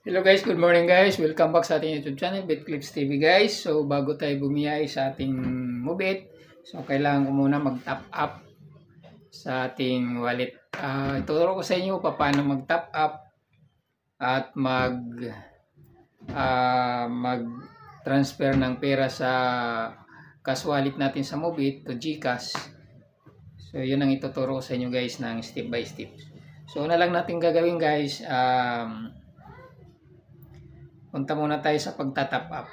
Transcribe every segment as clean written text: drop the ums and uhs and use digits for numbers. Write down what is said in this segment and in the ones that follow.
Hello guys, good morning guys. Welcome back sa ating YouTube channel, BitClips TV guys. So bago tayo bumiyay sa ating Mobit, so kailangan ko muna mag-top up sa ating wallet. Ituturo ko sa inyo paano mag-top up at mag-transfer ng pera sa cash wallet natin sa Mobit to GCash. So yun ang ituturo ko sa inyo guys ng step by step. So una lang natin gagawin guys, punta muna tayo sa pagtatap up.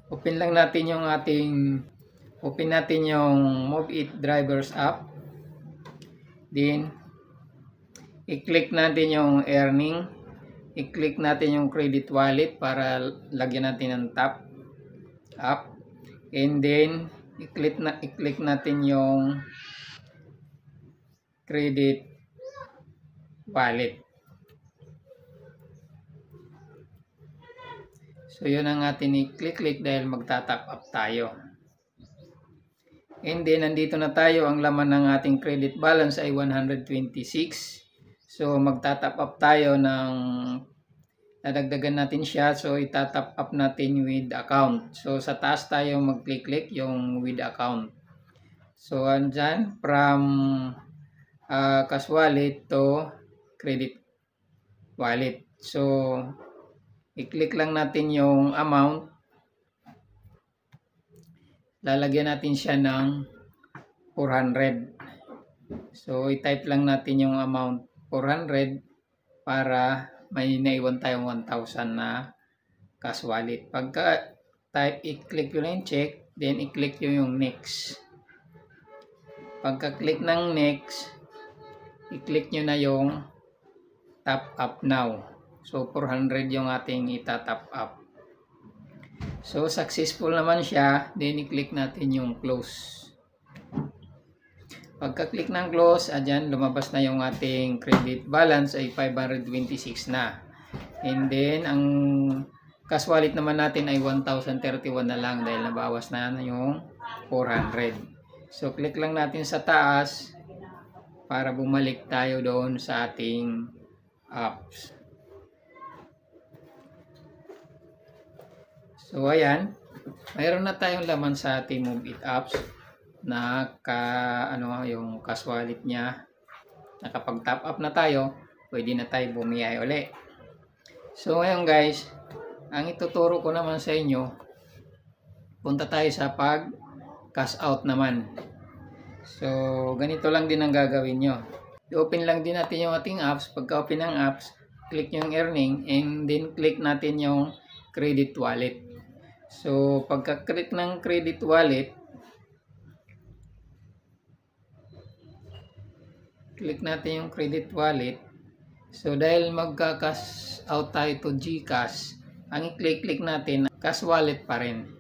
Open natin yung Mobit drivers app. Then i-click natin yung earning. I-click natin yung credit wallet para lagyan natin ng top up. And then i-click natin yung credit wallet. So, yun ang atin i-click dahil magta-top up tayo. And then, nandito na tayo. Ang laman ng ating credit balance ay 126. So, magta-top up tayo ng nadagdagan natin siya. So, itatop up natin with account. So, sa taas tayo mag-click yung with account. So, andyan, from cash wallet to credit wallet. So, i-click lang natin yung amount. Lalagyan natin siya ng 400. So, i-type lang natin yung amount 400 para may naiwan tayong 1,000 na cash wallet. Pagka type, i-click yun yung check, then i-click yung next. Pagka-click ng next, i-click nyo na yung top up now. So, 400 yung ating itatop up. So, successful naman siya. Then, i-click natin yung close. Pagka-click ng close, adyan, lumabas na yung ating credit balance ay 526 na. And then, ang cash wallet naman natin ay 1,031 na lang dahil nabawas na yung 400. So, click lang natin sa taas para bumalik tayo doon sa ating apps. So, ayan. Mayroon na tayong laman sa ating Mobit apps na yung cash wallet niya. Nakapag-top up na tayo, pwede na tayo bumiyay uli. So, ngayon guys, ang ituturo ko naman sa inyo, punta tayo sa pag-cash out naman. So, ganito lang din ang gagawin nyo. I-open lang din natin yung ating apps. Pagka-open ng apps, click yung earning and then click natin yung credit wallet. So, pagka-click ng credit wallet, click natin yung credit wallet. So, dahil magka-cash out tayo to GCash, ang i-click natin, cash wallet pa rin.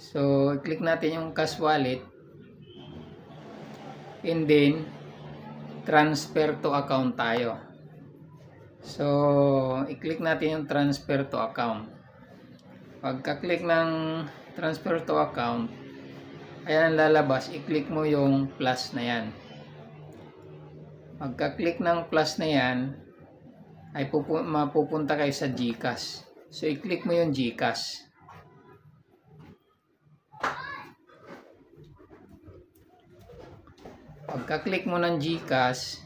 So, i-click natin yung cash wallet and then transfer to account tayo. So, i-click natin yung transfer to account. Pagka-click ng transfer to account, ayan ang lalabas, i-click mo yung plus na yan. Pagka-click ng plus na yan, ay mapupunta kayo sa GCash. So, i-click mo yung GCash. Pagka-click mo ng GCash,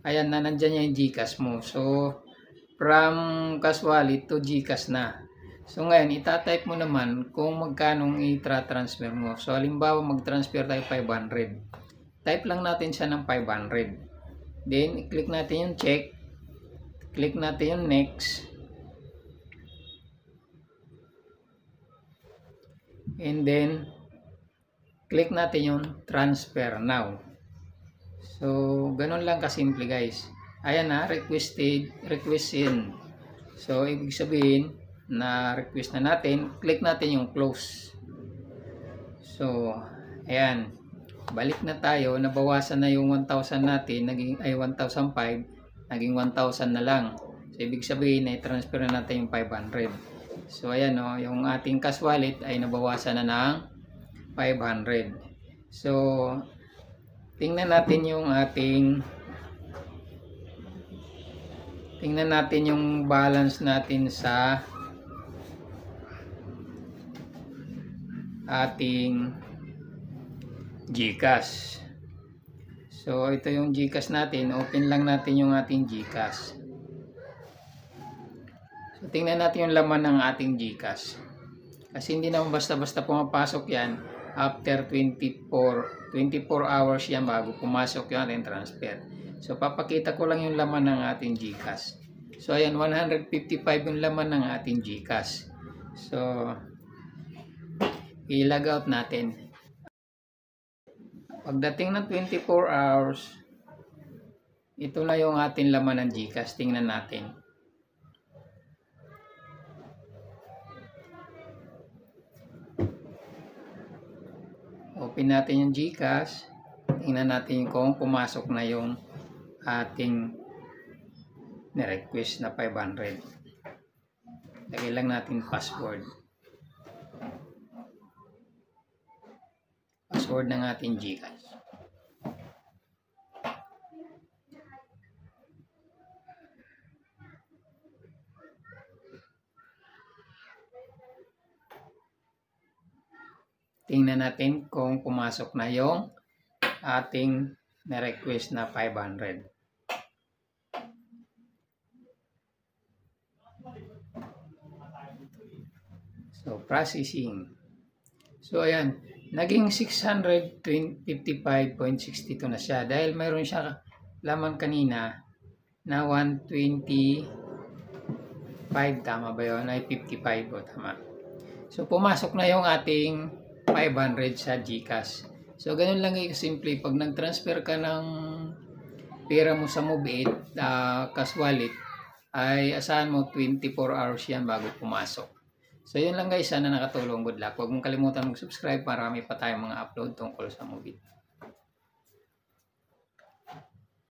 ayan na, nandyan yung GCash mo. So, from cash wallet to GCash na. So, ngayon, itatype mo naman kung magkanong i-transfer mo. So, halimbawa, mag-transfer tayo 500. Type lang natin siya ng 500. Then, i-click natin yung check. Click natin yung next. And then, click natin yung transfer now. So, ganun lang kasimple guys. Ayan na, request in. So, ibig sabihin, na request na natin, click natin yung close. So, ayan, balik na tayo, nabawasan na yung 1,000 natin, naging 1,005, naging 1,000 na lang. So, ibig sabihin na i-transfer na natin yung 500. So, ayan o, yung ating cash wallet ay nabawasan na ng 500. So, tingnan natin yung ating tingnan natin yung balance natin sa ating GCash. So ito yung GCash natin, open lang natin yung ating GCash. So tingnan natin yung laman ng ating GCash. Kasi hindi naman basta-basta pumapasok yan. After 24 hours yan bago pumasok yung ating transfer. So papakita ko lang yung laman ng ating GCash. So ayan, 155 yung laman ng ating GCash. So i-log out natin. Pagdating ng 24 hours, ito na yung ating laman ng GCash. Tingnan natin. Open natin yung GCash. Tingnan natin kung pumasok na yung ating ni-request na 500. Lagay lang natin password. Password ng ating GCash. Tingnan natin kung pumasok na yung ating na-request na 500. So, processing. So, ayan. Naging 655.62 na siya. Dahil mayroon siya laman kanina na 125. Tama ba yun? Ay 55. O, tama. So, pumasok na yung ating 500 sa GCash. So, ganun lang simple. Pag nag-transfer ka ng pera mo sa Move It, cash wallet, ay asahan mo 24 hours yan bago pumasok. So, yun lang guys. Sana nakatulong. Good luck. Huwag mong kalimutan mag-subscribe. Marami pa tayong mga upload tungkol sa Move It.